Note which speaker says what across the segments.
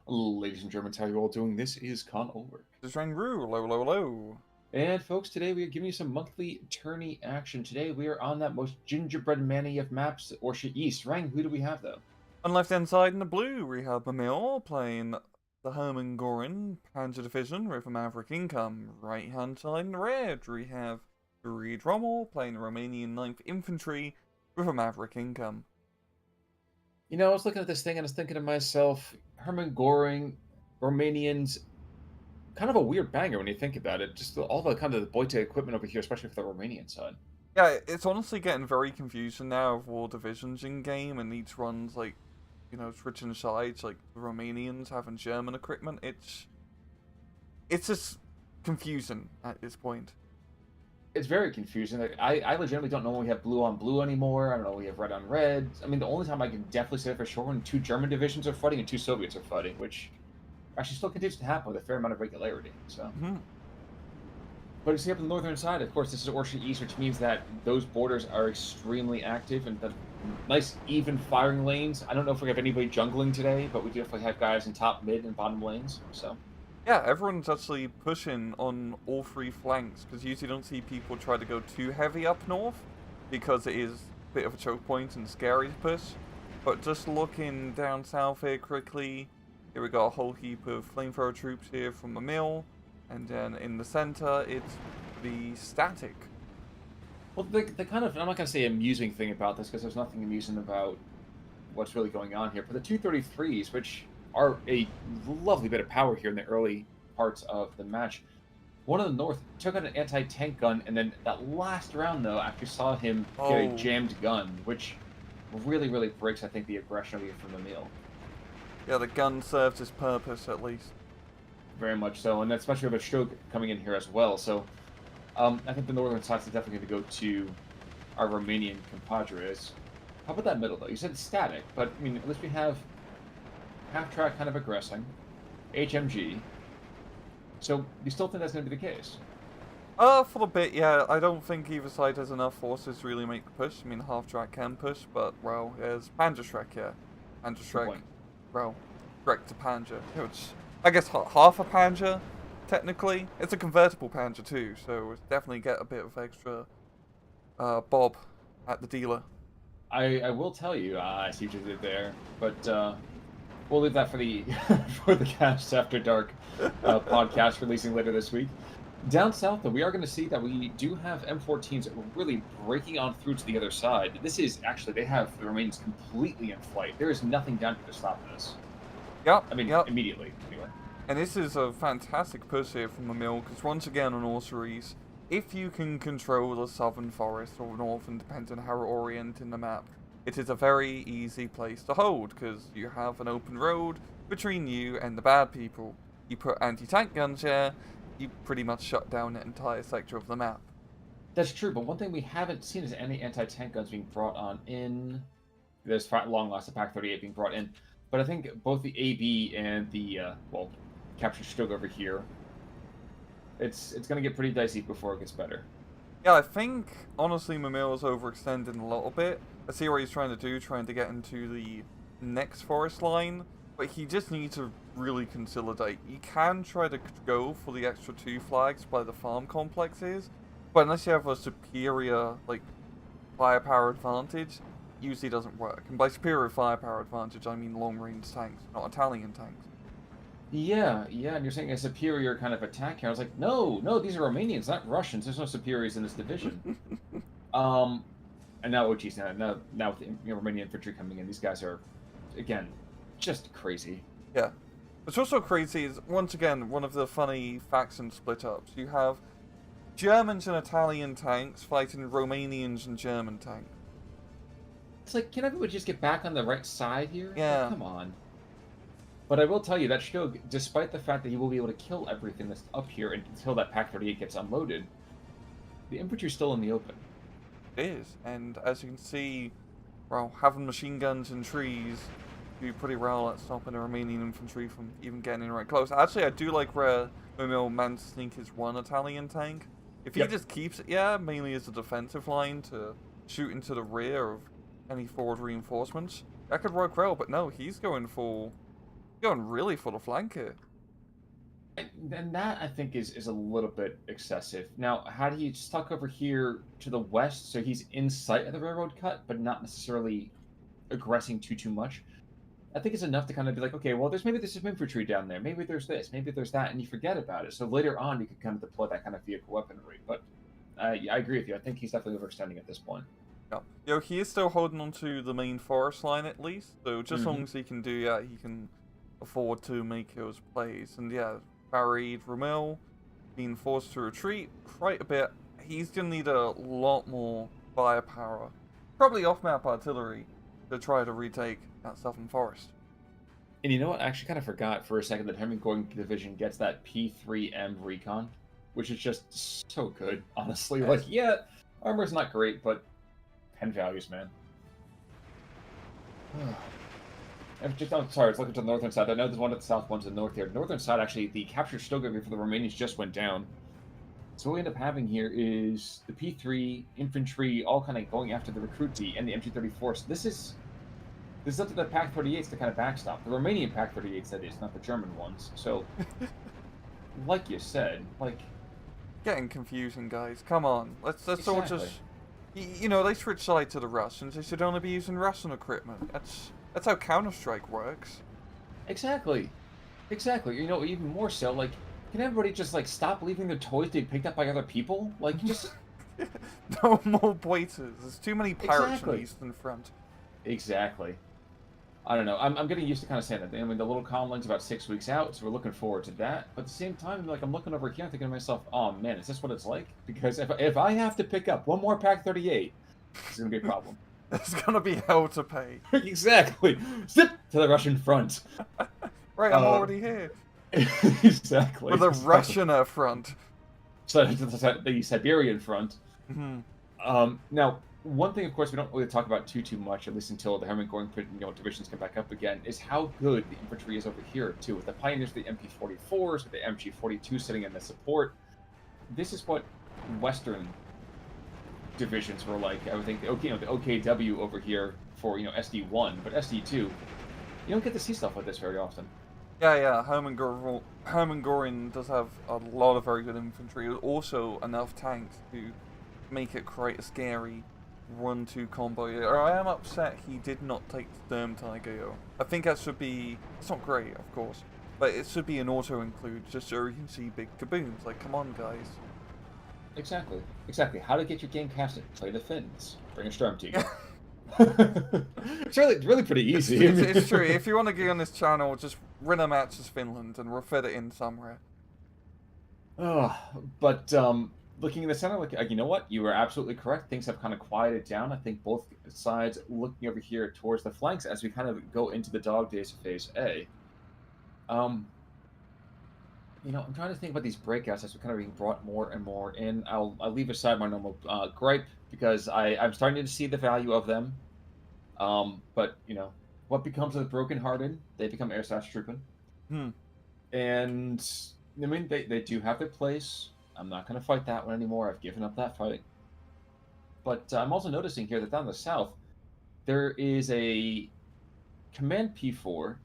Speaker 1: Ladies and Germans, how you all doing? This is Con Ulrich.
Speaker 2: This is Rangru, low, low, low.
Speaker 1: And folks, today we are giving you some monthly tourney action. Today we are on that most gingerbread manny of maps, Orsha East. Rang, who do we have though?
Speaker 2: On the left-hand side in the blue, we have Mimile playing the Hermann Gorin Panzer Division with a Maverick Income. Right-hand side in the red, we have Rommel playing the Romanian 9th Infantry with a Maverick Income.
Speaker 1: You know, I was looking at this thing and I was thinking to myself, Hermann Goring, Romanians, kind of a weird banger when you think about it. Just all the kind of the Boite equipment over here, especially for the Romanian side.
Speaker 2: Yeah, it's honestly getting very confusing now of all divisions in game, and each one's like, switching sides, like the Romanians having German equipment. It's just confusing at this point.
Speaker 1: It's very confusing. Like, I legitimately don't know when we have blue on blue anymore. I don't know when we have red on red. I mean, the only time I can definitely say for sure when two German divisions are fighting and two Soviets are fighting, which actually still continues to happen with a fair amount of regularity. So, but you see up on the northern side, of course, this is Orsha East, which means that those borders are extremely active and the nice even firing lanes. I don't know if we have anybody jungling today, but we definitely have guys in top, mid, and bottom lanes. So.
Speaker 2: Yeah, everyone's actually pushing on all three flanks, because you usually don't see people try to go too heavy up north, because it is a bit of a choke point and scary to push. But just looking down south here quickly, here we got a whole heap of flamethrower troops here from the mill, and then in the center, it's the static.
Speaker 1: Well, the kind of, I'm not going to say amusing thing about this, because there's nothing amusing about what's really going on here, but the 233s, which are a lovely bit of power here in the early parts of the match. One of the north took out an anti-tank gun, and then that last round, though, actually saw him get a jammed gun, which really, really breaks, I think, the aggression of you from Mimile.
Speaker 2: Yeah, the gun serves its purpose, at least.
Speaker 1: Very much so, and especially with a stroke coming in here as well. So, I think the northern sides is definitely going to go to our Romanian compadres. How about that middle, though? You said it's static, but, I mean, at least we have half-track kind of aggressing, HMG. So you still think that's going to be the case?
Speaker 2: For a bit, yeah. I don't think either side has enough forces to really make the push. I mean, half-track can push, but, well, there's Panzerschreck, yeah. Panzerschreck, well, Schreck to Panzer, which, I guess half a Panzer, technically. It's a convertible Panzer too, so it's definitely get a bit of extra bob at the dealer.
Speaker 1: I will tell you, I see what you did there, but we'll leave that for the for the Cast After Dark podcast releasing later this week. Down south, though, we are going to see that we do have M14s really breaking on through to the other side. This is actually, they have the Romanians completely in flight. There is nothing down here to stop this.
Speaker 2: Yep.
Speaker 1: I mean,
Speaker 2: yep.
Speaker 1: Immediately, anyway.
Speaker 2: And this is a fantastic push here from the mill, because once again on Orseries, if you can control the southern forest or northern, depending on how you're orienting the map, it is a very easy place to hold, because you have an open road between you and the bad people. You put anti-tank guns here, you pretty much shut down the entire sector of the map.
Speaker 1: That's true, but one thing we haven't seen is any anti-tank guns being brought on in. There's long last the Pack 38 being brought in, but I think both the AB and the well, Capture Stug over here, it's going to get pretty dicey before it gets better.
Speaker 2: Yeah, I think honestly Mimile's overextending a little bit. I see what he's trying to do, trying to get into the next forest line, but he just needs to really consolidate. You can try to go for the extra 2 flags by the farm complexes, but unless you have a superior, like, firepower advantage, usually doesn't work. And by superior firepower advantage, I mean long-range tanks, not Italian tanks.
Speaker 1: Yeah, and you're saying a superior kind of attack here. I was like, no, these are Romanians, not Russians. There's no superiors in this division. And now, oh geez, now with the Romanian infantry coming in, these guys are, again, just crazy.
Speaker 2: Yeah. What's also crazy is, once again, one of the funny faction split-ups. You have Germans and Italian tanks fighting Romanians and German tanks.
Speaker 1: It's like, can everybody just get back on the right side here?
Speaker 2: Yeah.
Speaker 1: Like, come on. But I will tell you, that Stug, despite the fact that he will be able to kill everything that's up here until that Pack 38 gets unloaded, the infantry's still in the open.
Speaker 2: It is, and as you can see, well, having machine guns in trees do pretty well at stopping the Romanian infantry from even getting in right close. Actually, I do like where Mimile managed to sneak his one Italian tank. If he just keeps it, yeah, mainly as a defensive line to shoot into the rear of any forward reinforcements, that could work well, but no, he's going Going really for the flank here.
Speaker 1: And that, I think, is a little bit excessive. Now, how do you stuck over here to the west, so he's in sight of the railroad cut, but not necessarily aggressing too much? I think it's enough to kind of be like, okay, well, there's some infantry down there. Maybe there's this, maybe there's that, and you forget about it. So later on, you can kind of deploy that kind of vehicle weaponry. But yeah, I agree with you. I think he's definitely overextending at this point.
Speaker 2: Yeah. Yo, he is still holding on to the main forest line at least. So just as long as he can do that, he can afford to make those plays. And yeah, Farid Rommel being forced to retreat quite a bit. He's going to need a lot more firepower. Probably off-map artillery to try to retake that southern forest.
Speaker 1: And you know what? I actually kind of forgot for a second that Hemingway Division gets that P3M recon, which is just so good, honestly.
Speaker 2: Yes.
Speaker 1: Like, yeah, armor's not great, but pen values, man. I'm sorry, it's looking to the northern side. I know there's one to the south, one to the north here. Northern side, actually, the captured still going for the Romanians just went down. So what we end up having here is the P3 infantry all kind of going after the recruit D and the MG34. So this is up to the Pak-38s to kind of backstop. The Romanian Pak-38s, that is, not the German ones. So, like you said, like...
Speaker 2: Getting confusing, guys. Come on. Let's all
Speaker 1: Exactly.
Speaker 2: just... You know, they switch side to the Russians. They should only be using Russian equipment. That's how Counter-Strike works.
Speaker 1: Exactly. Exactly. You know, even more so, like, can everybody just, like, stop leaving their toys to be picked up by other people? Like, just...
Speaker 2: No more Boiters. There's too many pirates
Speaker 1: Exactly.
Speaker 2: in the Eastern Front.
Speaker 1: Exactly. I don't know. I'm getting used to kind of saying that. I mean, the little comline's about 6 weeks out, so we're looking forward to that. But at the same time, like, I'm looking over here, I'm thinking to myself, oh, man, is this what it's like? Because if I have to pick up one more Pak-38, it's going to be a problem.
Speaker 2: There's gonna be hell to pay.
Speaker 1: Exactly. Zip to the Russian front.
Speaker 2: Right, I'm already here.
Speaker 1: Exactly.
Speaker 2: With a
Speaker 1: exactly.
Speaker 2: Russian front.
Speaker 1: So the Siberian front.
Speaker 2: Mm-hmm.
Speaker 1: Now, one thing, of course, we don't really talk about too much, at least until the Hemingway divisions come back up again, is how good the infantry is over here too. With the Pioneers, the MP44s, with the MG42 sitting in the support. This is what Western divisions were like. I would think the OKW over here for SD1, but SD2, you don't get to see stuff like this very often.
Speaker 2: Yeah, Hermann Göring does have a lot of very good infantry, also enough tanks to make it quite a scary 1-2 combo. I am upset he did not take the Sturm Tiger. I think that should be, it's not great, of course, but it should be an auto-include, just so you can see big kaboons. Like, come on, guys.
Speaker 1: Exactly. How to get your game casted? Play the Finns. Bring a Sturm Tiger. It's really pretty easy.
Speaker 2: It's true. If you want to get on this channel, just win a match as Finland and we'll fit it in somewhere.
Speaker 1: But looking in the center, like you know what? You were absolutely correct. Things have kind of quieted down. I think both sides looking over here towards the flanks as we kind of go into the dog days of Phase A. I'm trying to think about these breakouts as we're kind of being brought more and more in. I'll leave aside my normal gripe because I'm starting to see the value of them. But what becomes of the brokenhearted? They become air slash trooping. And I mean, they do have their place. I'm not going to fight that one anymore. I've given up that fight. But I'm also noticing here that down the south, there is a command P4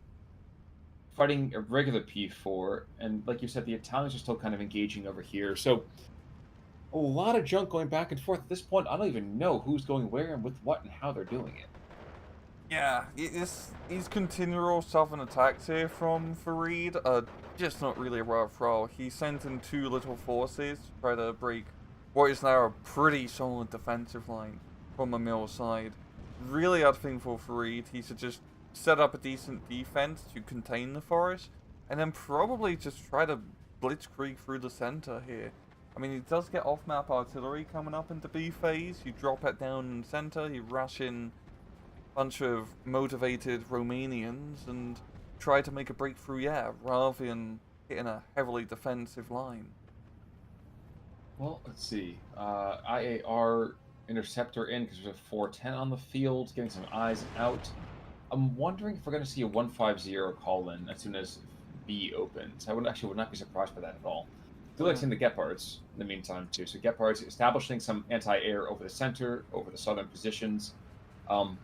Speaker 1: fighting a regular P4, and like you said, the Italians are still kind of engaging over here. So a lot of junk going back and forth. At this point, I don't even know who's going where and with what and how they're doing it.
Speaker 2: Yeah, these continual southern attacks here from Farid are just not really worthwhile. He sent in 2 little forces to try to break what is now a pretty solid defensive line from Mimile's side. Really odd thing for Farid. He should just set up a decent defense to contain the forest, and then probably just try to blitzkrieg through the center here. I mean, he does get off-map artillery coming up into B phase. You drop it down in the center, you rush in bunch of motivated Romanians and try to make a breakthrough, rather than hitting a heavily defensive line.
Speaker 1: Well, let's see. IAR interceptor in because there's a 410 on the field, getting some eyes out. I'm wondering if we're going to see a 150 call in as soon as B opens. I would not be surprised by that at all. I do like seeing the Gepards in the meantime too. So Gepards establishing some anti-air over the center, over the southern positions. I'm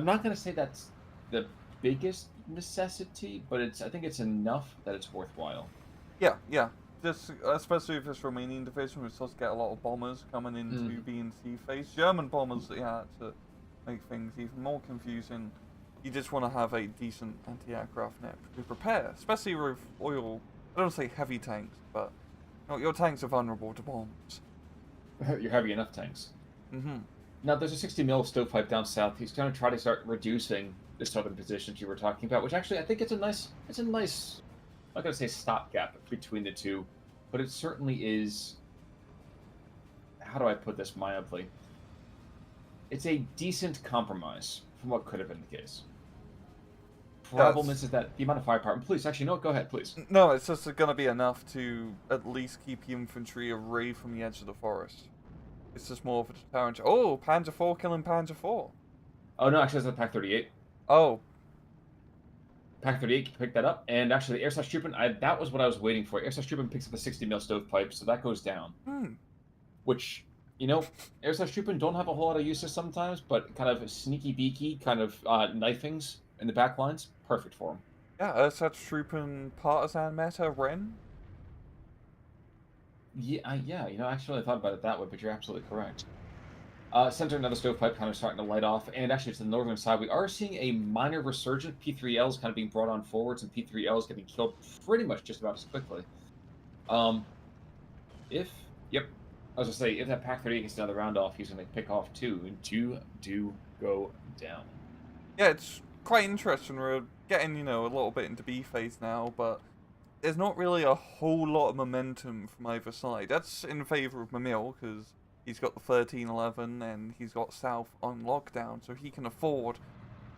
Speaker 1: not going to say that's the biggest necessity, but I think it's enough that it's worthwhile.
Speaker 2: Yeah, yeah. Just especially if this Romanian division, which does get a lot of bombers coming into
Speaker 1: Mm.
Speaker 2: B and C phase. German bombers, yeah, to make things even more confusing. You just want to have a decent anti-aircraft net to prepare, especially with oil. I don't say heavy tanks, but your tanks are vulnerable to bombs.
Speaker 1: You're heavy enough tanks.
Speaker 2: Mm-hmm.
Speaker 1: Now, there's a 60 mil stovepipe down south. He's going to try to start reducing the southern positions you were talking about, which actually I think it's a nice, I'm not going to say stopgap between the two, but it certainly is. How do I put this mildly? It's a decent compromise from what could have been the case. Problem is that the amount of firepower. Please, actually, no, go ahead, please.
Speaker 2: No, it's just going to be enough to at least keep the infantry away from the edge of the forest. It's just more of a deterrent. Oh, Panzer IV killing Panzer IV.
Speaker 1: Oh no, actually, that's a Pack 38.
Speaker 2: Oh.
Speaker 1: Pack 38 picked that up, and actually, the air slash trooping, that was what I was waiting for. Air slash trooping picks up the 60 mil stovepipe, so that goes down. Which, air slash trooping don't have a whole lot of uses sometimes, but kind of sneaky beaky, kind of knifings in the back lines, perfect for them.
Speaker 2: Yeah, such trooping partisan meta Ren.
Speaker 1: Yeah, actually I thought about it that way, but you're absolutely correct. Center another stovepipe kind of starting to light off, and actually to the northern side, we are seeing a minor resurgence. P3Ls kind of being brought on forwards, and P3Ls getting killed pretty much just about as quickly. Yep, I was gonna say, if that Pack 38 gets another round off, he's gonna pick off two, and two do go down.
Speaker 2: Yeah, it's quite interesting. We're getting, a little bit into B phase now, but there's not really a whole lot of momentum from either side. That's in favour of Mimile, because he's got the 1311 and he's got South on lockdown, so he can afford to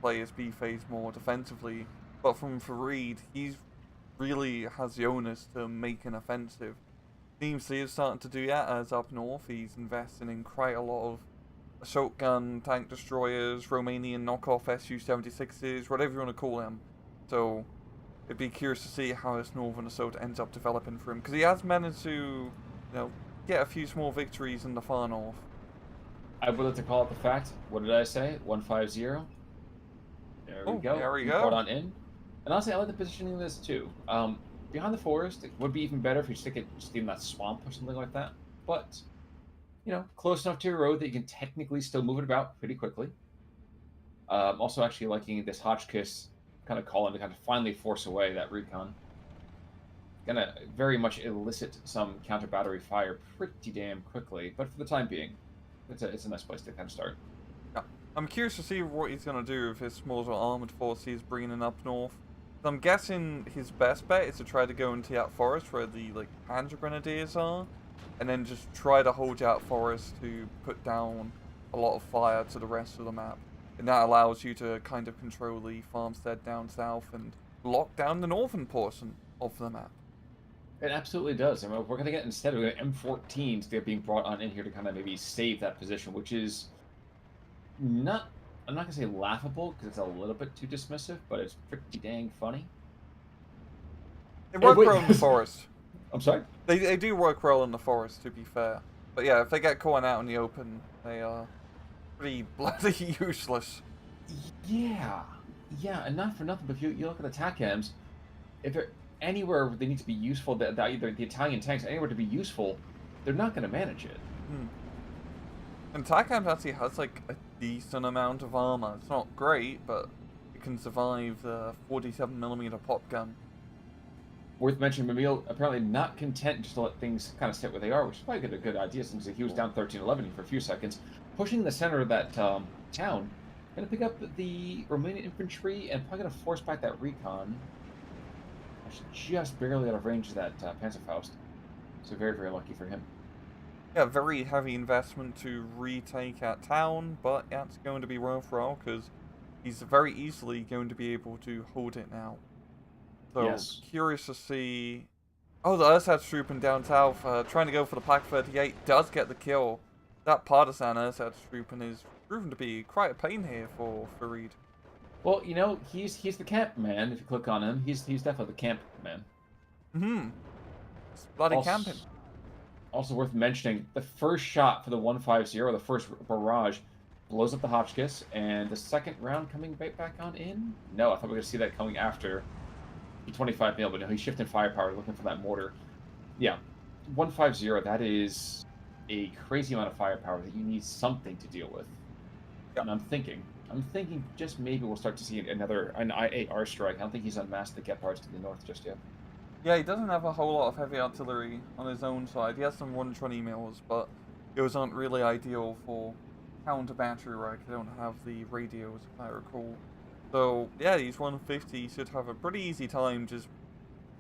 Speaker 2: play his B phase more defensively. But from Farid, he really has the onus to make an offensive. Seems he is starting to do that, as up north he's investing in quite a lot of assault gun, tank destroyers, Romanian knockoff Su-76s, whatever you want to call them. So it'd be curious to see how this northern assault ends up developing for him, because he has managed to, get a few small victories in the far north.
Speaker 1: I would like to call it the fact. What did I say? 150. There we go.
Speaker 2: There we go.
Speaker 1: Brought on in. And honestly, I like the positioning of this too. Behind the forest, it would be even better if you stick it just in that swamp or something like that. But, close enough to your road that you can technically still move it about pretty quickly. Also, actually liking this Hotchkiss kind of calling to kind of finally force away that recon. Gonna very much elicit some counter battery fire pretty damn quickly, but for the time being, it's a nice place to kind of start.
Speaker 2: Yeah. I'm curious to see what he's gonna do with his smaller armored force he's bringing in up north. I'm guessing his best bet is to try to go into that forest where the Panzer Grenadiers are, and then just try to hold that forest to put down a lot of fire to the rest of the map. And that allows you to kind of control the farmstead down south and lock down the northern portion of the map.
Speaker 1: It absolutely does. I mean, we're going to get, instead of M14s, they're being brought on in here to kind of maybe save that position, which is not, I'm not going to say laughable, because it's a little bit too dismissive, but it's pretty dang funny.
Speaker 2: They work well in the forest.
Speaker 1: I'm sorry?
Speaker 2: They do work well in the forest, to be fair. But yeah, if they get caught out in the open, they are pretty bloody useless.
Speaker 1: Yeah, and not for nothing, but if you look at attack cams, if they're anywhere where they need to be useful, either the Italian tanks, anywhere to be useful, they're not going to manage it.
Speaker 2: And TACAMS actually has a decent amount of armor. It's not great, but it can survive the 47mm pop gun.
Speaker 1: Worth mentioning, Mimile apparently not content just to let things kind of sit where they are, which is probably a good idea since he was down 13-11 for a few seconds. Pushing the center of that town, going to pick up the Romanian infantry and probably going to force back that recon. Just barely out of range of that Panzerfaust. So very, very lucky for him.
Speaker 2: Yeah, very heavy investment to retake that town, but that's going to be worthwhile because he's very easily going to be able to hold it now. So, yes. Curious to see... Oh, the Ursad's trooping down south, trying to go for the Pack 38, does get the kill. That Partisan Ursad's trooping is proven to be quite a pain here for Farid.
Speaker 1: Well, he's the camp man. If you click on him, he's definitely the camp man.
Speaker 2: It's bloody camping.
Speaker 1: Also worth mentioning, the first shot for the 150, the first barrage, blows up the Hotchkiss, and the second round coming right back on in? No, I thought we were going to see that coming after the 25 mil, but no, he's shifting firepower, looking for that mortar. Yeah, 150, that is a crazy amount of firepower that you need something to deal with.
Speaker 2: Yep.
Speaker 1: And I'm thinking just maybe we'll start to see an I-8R strike. I don't think he's unmasked the Gepards to the north just yet.
Speaker 2: Yeah, he doesn't have a whole lot of heavy artillery on his own side. He has some 120 mils, but those aren't really ideal for counter battery, right? They don't have the radios, if I recall. So, yeah, these 150 should have a pretty easy time just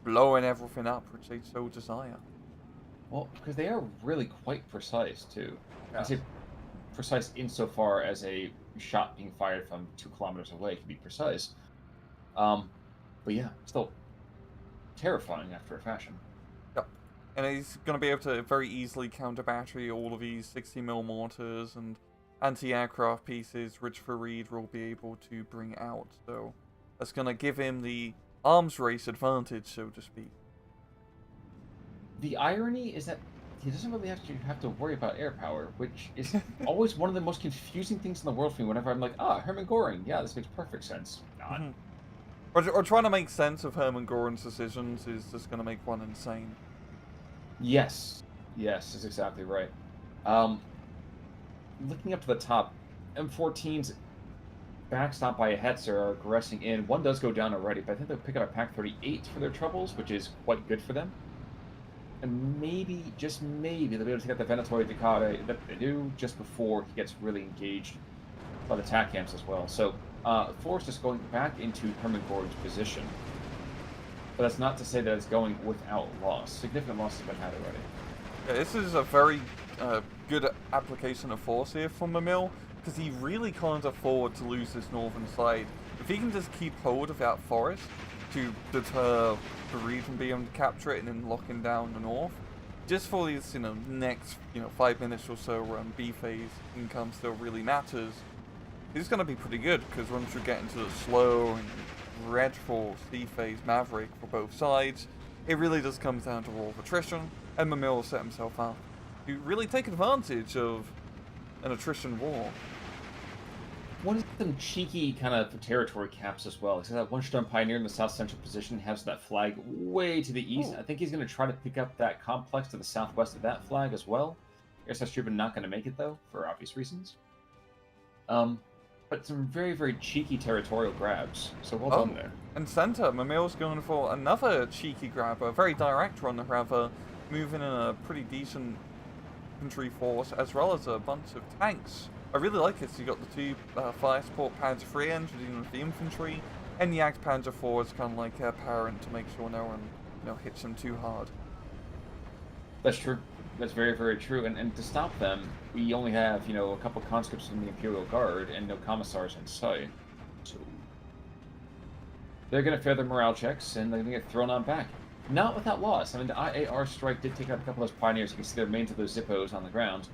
Speaker 2: blowing everything up, which they so desire.
Speaker 1: Well, because they are really quite precise, too.
Speaker 2: Yeah.
Speaker 1: I say precise insofar as a shot being fired from 2 kilometers away can be precise. But yeah, still terrifying after a fashion.
Speaker 2: Yep. And he's going to be able to very easily counter battery all of these 60mm mortars and anti-aircraft pieces, which Farid will be able to bring out. So that's going to give him the arms race advantage, so to speak.
Speaker 1: The irony is that he doesn't really actually have to worry about air power, which is always one of the most confusing things in the world for me. Whenever I'm like, Hermann Göring, yeah, this makes perfect sense. Not.
Speaker 2: Or trying to make sense of Hermann Göring's decisions is just going to make one insane.
Speaker 1: Yes, that's exactly right. Looking up to the top, M14's backstopped by a Hetzer are aggressing in. One does go down already, but I think they'll pick up a Pack 38 for their troubles, which is quite good for them. And maybe, just maybe, they'll be able to get the Venatori Ducati that they do just before he gets really engaged by the TAC camps as well. So, Forrest is going back into Hermann Göring's position. But that's not to say that it's going without loss. Significant loss has been had already.
Speaker 2: Yeah, this is a very good application of force here from Mimile, because he really can't afford to lose this northern side. If he can just keep hold of that forest to deter Farid from being able to capture it and then locking down the north, just for these, next, 5 minutes or so when B phase income still really matters, he's going to be pretty good, because once you get into the slow and dreadful C phase Maverick for both sides, it really just comes down to war of attrition, and Mimile will set himself up to really take advantage of an attrition war.
Speaker 1: One of them cheeky kind of territory caps as well. So that one Storm Pioneer in the south central position has that flag way to the east.
Speaker 2: Ooh.
Speaker 1: I think he's going to try to pick up that complex to the southwest of that flag as well. SS Trooper not going to make it though, for obvious reasons. But some very, very cheeky territorial grabs. So well done there.
Speaker 2: And center, Mimile's going for another cheeky grab, a very direct one rather, moving in a pretty decent infantry force as well as a bunch of tanks. I really like this. You got the 2 fire support Panzer III engines dealing with the infantry, and the Jagd Panzer IV is kind of like a parent to make sure no one hits them too hard.
Speaker 1: That's true. That's very, very true. And to stop them, we only have, a couple conscripts from the Imperial Guard and no commissars in sight. So they're going to fail their morale checks, and they're going to get thrown on back. Not without loss. I mean, the IAR strike did take out a couple of those pioneers. You can see their remains of those Zippos on the ground.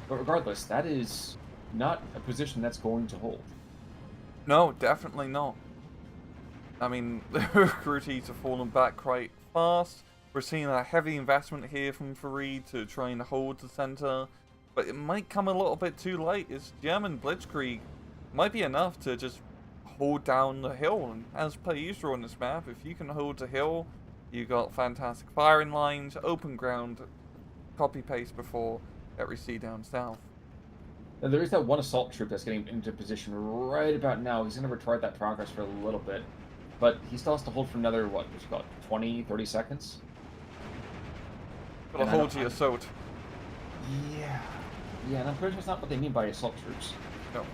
Speaker 1: But regardless, that is not a position that's going to hold.
Speaker 2: No, definitely not. I mean, the recruities have fallen back quite fast. We're seeing a heavy investment here from Farid to try and hold the center, but it might come a little bit too late. It's German Blitzkrieg might be enough to just hold down the hill, and as per usual on this map, if you can hold the hill, you got fantastic firing lines, open ground, copy-paste before that we see down south.
Speaker 1: Now, there is that one assault troop that's getting into position right about now. He's going to retard that progress for a little bit, but he still has to hold for another, what, what's it called, 20, 30 seconds?
Speaker 2: Gotta hold the assault.
Speaker 1: Yeah, and I'm pretty sure it's not what they mean by assault troops.
Speaker 2: No.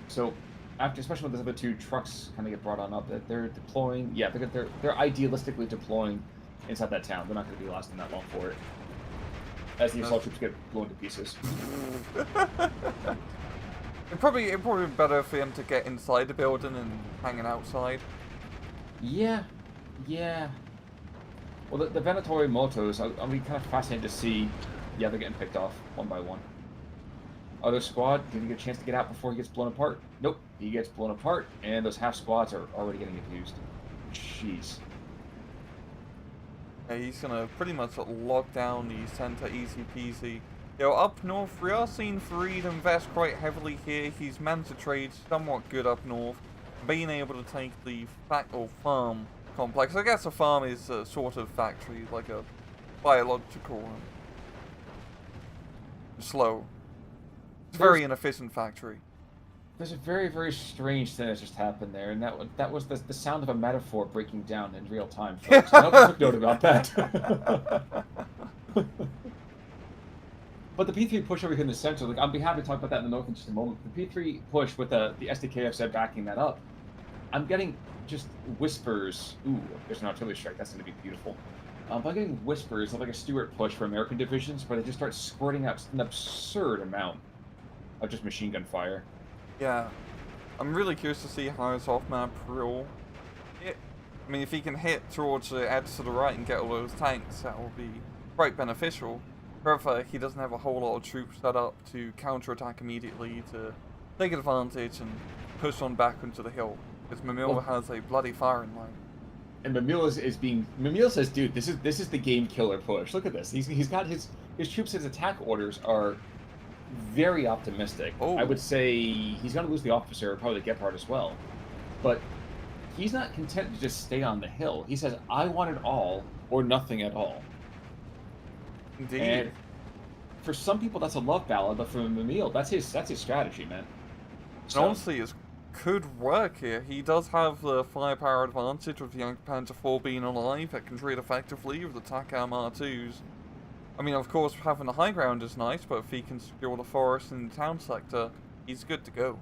Speaker 1: So, especially when the other 2 trucks kind of get brought on up, that they're deploying. Yeah, they're idealistically deploying inside that town. They're not going to be lasting that long for it, as the assault troops get blown to pieces.
Speaker 2: It'd probably be better for him to get inside the building and hanging outside.
Speaker 1: Yeah. Well, the Venatori Motos, I'll be kind of fascinated to see. Yeah, they're getting picked off one by one. Other squad, did he get a chance to get out before he gets blown apart? Nope, he gets blown apart, and those half squads are already getting abused. Jeez.
Speaker 2: Yeah, he's gonna pretty much lock down the center easy peasy. Up north, we are seeing Fareed invest quite heavily here. He's managed to trade somewhat good up north, being able to take the farm complex. I guess a farm is a sort of factory, like a biological slow. It's a very inefficient factory.
Speaker 1: There's a very, very strange thing that just happened there, and that was the sound of a metaphor breaking down in real time, folks. I hope you took note about that. But the P3 push over here in the center, like, I'll be happy to talk about that in the north in just a moment. The P3 push with the SDKF backing that up, I'm getting just whispers. Ooh, there's an artillery strike. That's going to be beautiful. But I'm getting whispers of like a Stuart push for American divisions where they just start squirting out an absurd amount of just machine gun fire.
Speaker 2: Yeah. I'm really curious to see how his off-map will hit. I mean, if he can hit towards the edge to the right and get all those tanks, that will be quite beneficial. However, he doesn't have a whole lot of troops set up to counterattack immediately to take advantage and push on back into the hill. Because Mimile has a bloody firing line.
Speaker 1: And Mimile says, dude, this is the game killer push. Look at this. He's got his troops, his attack orders are very optimistic.
Speaker 2: Oh.
Speaker 1: I would say he's going to lose the officer, probably the Gepard as well. But he's not content to just stay on the hill. He says, I want it all or nothing at all.
Speaker 2: Indeed.
Speaker 1: And for some people, that's a love ballad, but for Mimile, that's his strategy, man.
Speaker 2: So, honestly, it could work here. He does have the firepower advantage with the Young Panther 4 being alive that can trade effectively with the TACAM R2s. I mean, of course, having the high ground is nice, but if he can secure the forest and the town sector, he's good to go.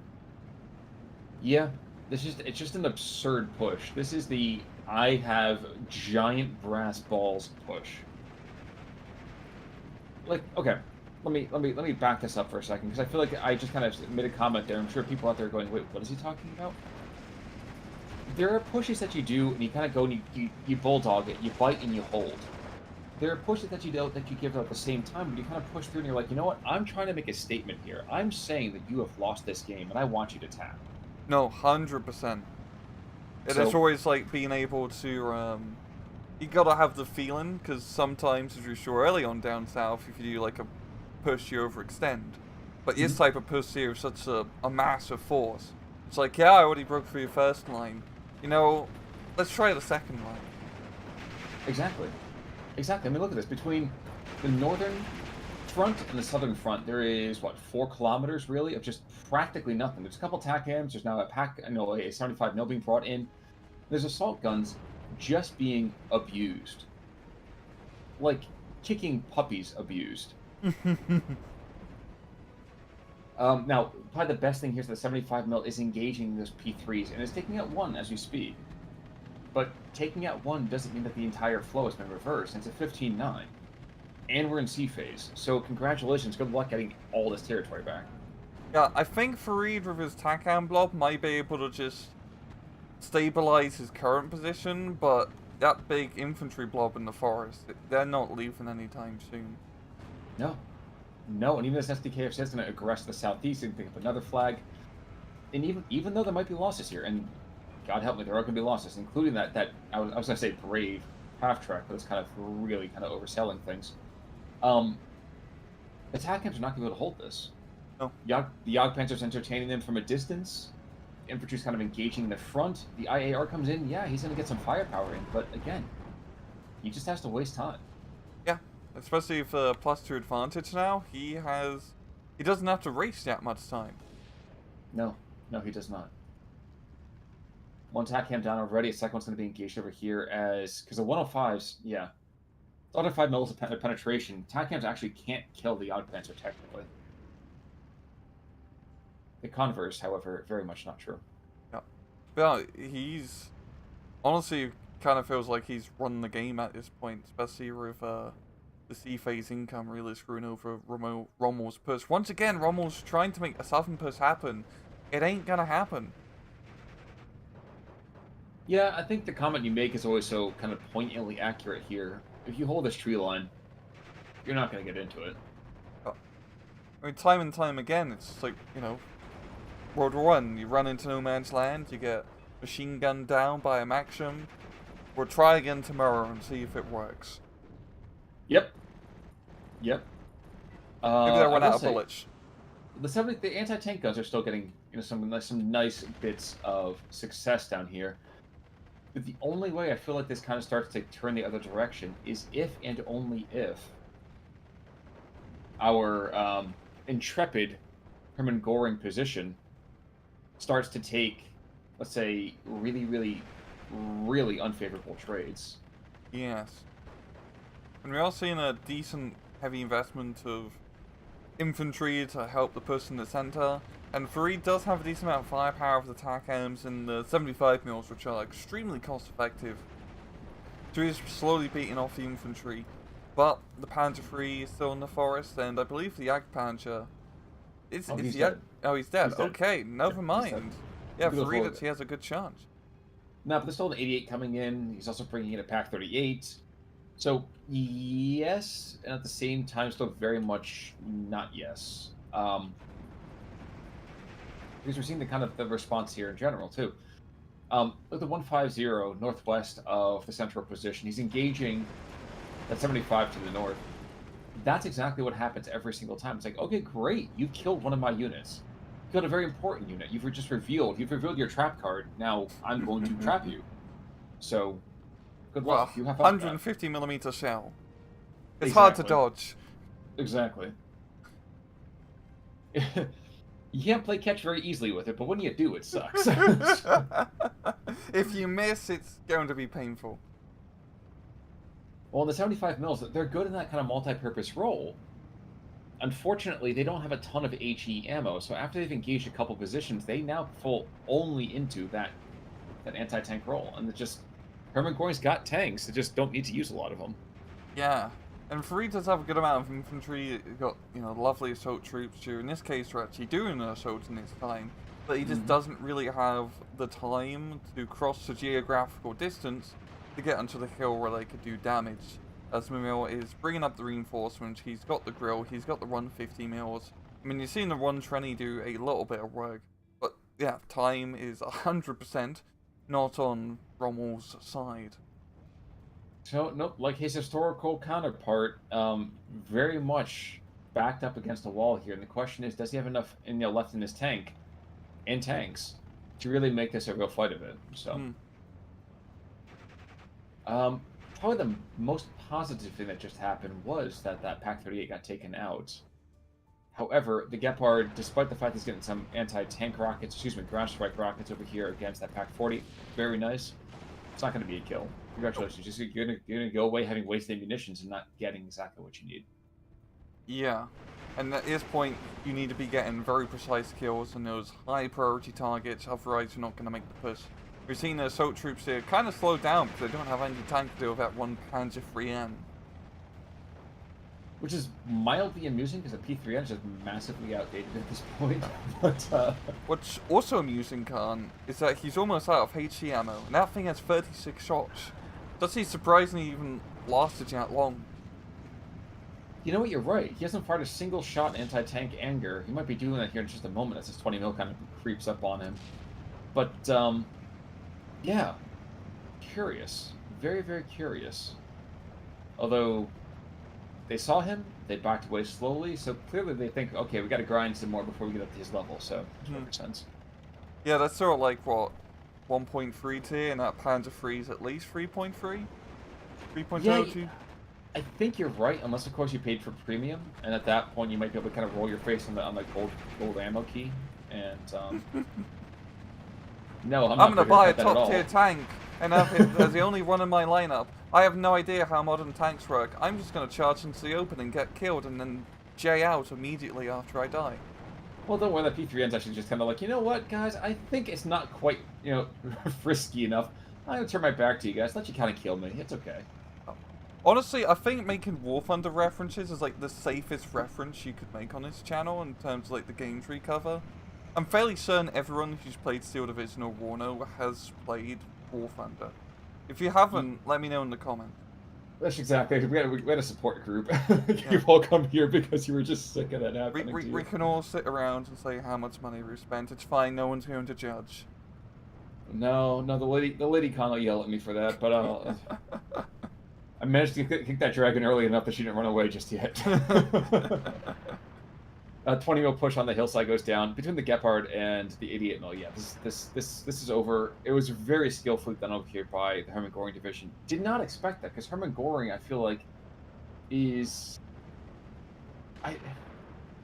Speaker 1: Yeah, it's just an absurd push. This is the I have giant brass balls push. Like, okay, let me back this up for a second, because I feel like I just kind of made a comment there. I'm sure people out there are going, wait, what is he talking about? There are pushes that you do, and you kind of go and you bulldog it, you bite and you hold. There are pushes that you give at the same time, but you kind of push through and you're like, you know what? I'm trying to make a statement here. I'm saying that you have lost this game, and I want you to tap.
Speaker 2: No, 100%. It is always like being able to, you gotta have the feeling, because sometimes, as you saw early on down south, if you do like a push, you overextend. But this type of push here is such a massive force. It's like, yeah, I already broke through your first line. You know, let's try the second line.
Speaker 1: Exactly. Exactly. I mean, look at this. Between the northern front and the southern front, there is, what, 4 kilometers, really, of just practically nothing. There's a couple TACAMs. There's now a 75 mil being brought in. There's assault guns just being abused. Like, kicking puppies abused. Now, probably the best thing here is that 75 mil is engaging those P3s, and it's taking out 1 as we speak. But taking out 1 doesn't mean that the entire flow has been reversed. It's a 15-9. And we're in C phase. So congratulations, good luck getting all this territory back.
Speaker 2: Yeah, I think Fareed with his TACAM blob might be able to just stabilize his current position, but that big infantry blob in the forest, they're not leaving anytime soon.
Speaker 1: No. No, and even this SDKF is going to aggress the southeast and pick up another flag. And even though there might be losses here, and God help me, there are going to be losses, including that I was going to say brave half-track, but it's kind of really kind of overselling things. The TACAMs are not going to be able to hold this.
Speaker 2: No.
Speaker 1: The Jagdpanzer's entertaining them from a distance. Infantry's kind of engaging the front. The IAR comes in. Yeah, he's going to get some firepower in, but again, he just has to waste time.
Speaker 2: Yeah, especially with +2 advantage now. He doesn't have to race that much time.
Speaker 1: No, he does not. One TACAM down already. A second one's going to be engaged over here because the 105s, yeah. The other 5 mils of penetration. TACAMs actually can't kill the Jagdpanzer technically. The converse, however, very much not true.
Speaker 2: Yeah. But he's honestly kind of feels like he's run the game at this point, especially with the C phase income really screwing over Rommel's push. Once again, Rommel's trying to make a southern push happen. It ain't gonna happen.
Speaker 1: Yeah, I think the comment you make is always so kind of poignantly accurate here. If you hold this tree line, you're not going to get into it.
Speaker 2: I mean, time and time again, it's like, you know, World War I, you run into no man's land, you get machine gunned down by a Maxim. We'll try again tomorrow and see if it works.
Speaker 1: Yep.
Speaker 2: Maybe they'll
Speaker 1: I
Speaker 2: run
Speaker 1: will
Speaker 2: out of
Speaker 1: say
Speaker 2: bullets.
Speaker 1: the anti-tank guns are still getting some nice bits of success down here. But the only way I feel like this kind of starts to turn the other direction is if and only if our intrepid Hermann Goring position starts to take, let's say, really, really, really unfavorable trades.
Speaker 2: Yes. And we are seeing a decent heavy investment of infantry to help the push in the center. And Farid does have a decent amount of firepower with attack aims and the 75 mils, which are extremely cost effective. So he's slowly beating off the infantry. But the Panzer III is still in the forest, and I believe the Jagdpanzer...
Speaker 1: He's dead.
Speaker 2: Oh, he's dead.
Speaker 1: He's dead.
Speaker 2: Okay, never
Speaker 1: He's
Speaker 2: mind.
Speaker 1: dead.
Speaker 2: Yeah,
Speaker 1: He goes
Speaker 2: Farid,
Speaker 1: forward.
Speaker 2: he has a good chance.
Speaker 1: No, but there's still an 88 coming in. He's also bringing in a Pack 38. So, yes, and at the same time, still very much not yes. Because we're seeing the kind of the response here in general, too. With the 150 northwest of the central position, he's engaging that 75 to the north. That's exactly what happens every single time. It's like, okay, great, you've killed one of my units. You killed a very important unit. You've revealed your trap card. Now I'm going to trap you. So, good luck.
Speaker 2: Well,
Speaker 1: You have fun with that.
Speaker 2: 150 millimeter shell. It's hard to dodge.
Speaker 1: Exactly. You can't play catch very easily with it, but when you do, it sucks.
Speaker 2: If you miss, it's going to be painful.
Speaker 1: Well, the 75 mils, they're good in that kind of multi-purpose role. Unfortunately, they don't have a ton of HE ammo, so after they've engaged a couple positions, they now fall only into that anti-tank role. And it just... Hermann Goring's got tanks, they just don't need to use a lot of them.
Speaker 2: Yeah. And Farid does have a good amount of infantry. You've got, lovely assault troops who, in this case, are actually doing an assault in this time. But he just doesn't really have the time to cross the geographical distance to get onto the hill where they could do damage. As Mimile is bringing up the reinforcements, he's got the grill, he's got the 150 mils. I mean, you've seen the Tourney do a little bit of work. But, yeah, time is 100% not on Rommel's side.
Speaker 1: So, nope, like his historical counterpart, very much backed up against the wall here. And the question is, does he have enough left in his tank and tanks to really make this a real fight of it? So, probably the most positive thing that just happened was that Pack 38 got taken out. However, the Gepard, despite the fact he's getting some anti-tank rockets, ground strike rockets over here against that Pack 40, very nice. It's not going to be a kill. Congratulations. You're gonna go away having wasted munitions and not getting exactly what you need.
Speaker 2: Yeah. And at this point, you need to be getting very precise kills on those high priority targets, otherwise you're not going to make the push. We've seen the assault troops here kind of slow down because they don't have any tank to deal with that one Panzer IIIN.
Speaker 1: Which is mildly amusing because the P3N is just massively outdated at this point. But,
Speaker 2: What's also amusing, Khan, is that he's almost out of HE ammo, and that thing has 36 shots. Does he surprisingly even lasted that long?
Speaker 1: You know what, you're right. He hasn't fired a single shot in anti-tank anger. He might be doing that here in just a moment as this 20 mil kind of creeps up on him. But, yeah. Curious. Very, very curious. Although... they saw him, they backed away slowly, so clearly they think, okay, we gotta grind some more before we get up to his level, so it makes sense.
Speaker 2: Yeah, that's sort of like, what, 1.3 tier, and that Panzer III is at least 3.3? 3.02?
Speaker 1: Yeah, I think you're right, unless of course you paid for premium, and at that point you might be able to kind of roll your face on the gold ammo key, and, no, I'm
Speaker 2: gonna buy a
Speaker 1: that at all.
Speaker 2: top tier tank, and have it as the only one in my lineup. I have no idea how modern tanks work. I'm just going to charge into the open and get killed and then J out immediately after I die.
Speaker 1: Well, don't worry, that P3N's actually just kind of like, you know what, guys, I think it's not quite, frisky enough. I'm going to turn my back to you guys, let you kind of kill me, it's okay.
Speaker 2: Honestly, I think making War Thunder references is like the safest reference you could make on this channel in terms of like the game tree cover. I'm fairly certain everyone who's played Steel Division or Warno has played War Thunder. If you haven't, let me know in the comments.
Speaker 1: That's exactly. We had a support group. You've all come here because you were just sick of that happening to you.
Speaker 2: We can all sit around and say how much money we've spent. It's fine. No one's going to judge.
Speaker 1: No, the lady con will yell at me for that, but I managed to kick that dragon early enough that she didn't run away just yet. 20 mil push on the hillside goes down between the Gepard and the 88 mil. Yeah, this is over. It was very skillfully done over here by the Hermann Goring division. Did not expect that because Hermann Goring, I feel like, is I.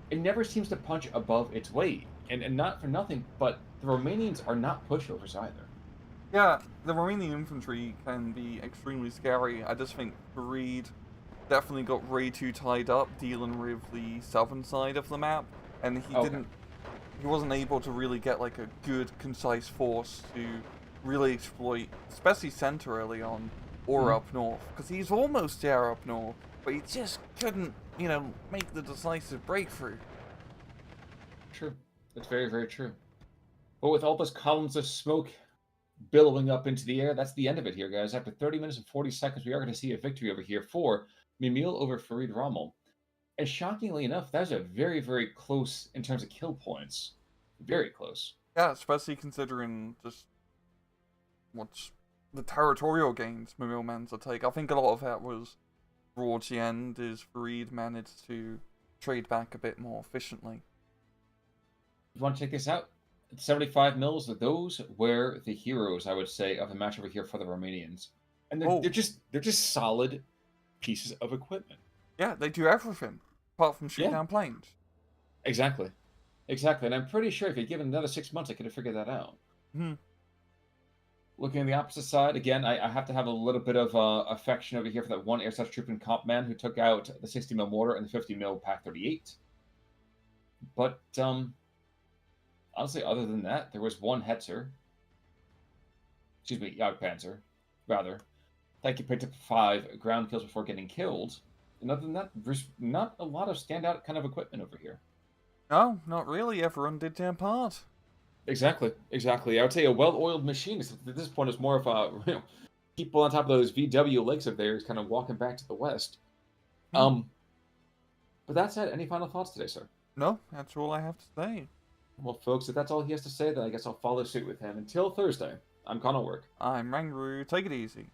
Speaker 1: It never seems to punch above its weight, and not for nothing, but the Romanians are not pushovers either.
Speaker 2: Yeah, the Romanian infantry can be extremely scary. I just think Farid definitely got way too tied up dealing with the southern side of the map, and
Speaker 1: Okay.
Speaker 2: he wasn't able to really get like a good, concise force to really exploit, especially center early on, or
Speaker 1: Mhm.
Speaker 2: up north, because he's almost there up north, but he just couldn't, make the decisive breakthrough.
Speaker 1: True. That's very, very true. But with all those columns of smoke billowing up into the air, that's the end of it here, guys. After 30 minutes and 40 seconds, we are going to see a victory over here for Mimile over Farid Rommel. And shockingly enough, that's a very, very close in terms of kill points. Very close.
Speaker 2: Yeah, especially considering just what's the territorial gains Mimile managed to take. I think a lot of that was towards the end is Farid managed to trade back a bit more efficiently.
Speaker 1: You want to check this out? 75 mils, those were the heroes, I would say, of the match over here for the Romanians. And they're,
Speaker 2: Oh,
Speaker 1: they're just they're just solid pieces of equipment.
Speaker 2: yeah, they do everything apart from shoot
Speaker 1: Yeah,
Speaker 2: down planes.
Speaker 1: exactly. Exactly. And I'm pretty sure if you'd given another 6 months, I could have figured that out.
Speaker 2: Hmm.
Speaker 1: Looking on the opposite side, again, I have to have a little bit of affection over here for that one air such troop in comp man who took out the 60 mil mortar and the 50 mil Pack 38. But honestly, other than that, there was one Hetzer, excuse me, Jagdpanzer, rather. Thank you picked up 5 ground kills before getting killed. And other than that, there's not a lot of standout kind of equipment over here.
Speaker 2: No, not really. Everyone did their part.
Speaker 1: Exactly, exactly. I would say a well-oiled machine. At this point, it's more of a people on top of those VW lakes of theirs, kind of walking back to the west.
Speaker 2: Hmm.
Speaker 1: Um, but that said, any final thoughts today, sir?
Speaker 2: No, that's all I have to say.
Speaker 1: Well, folks, if that's all he has to say, then I guess I'll follow suit with him. Until Thursday, I'm Connor Work.
Speaker 2: I'm Rangru. Take it easy.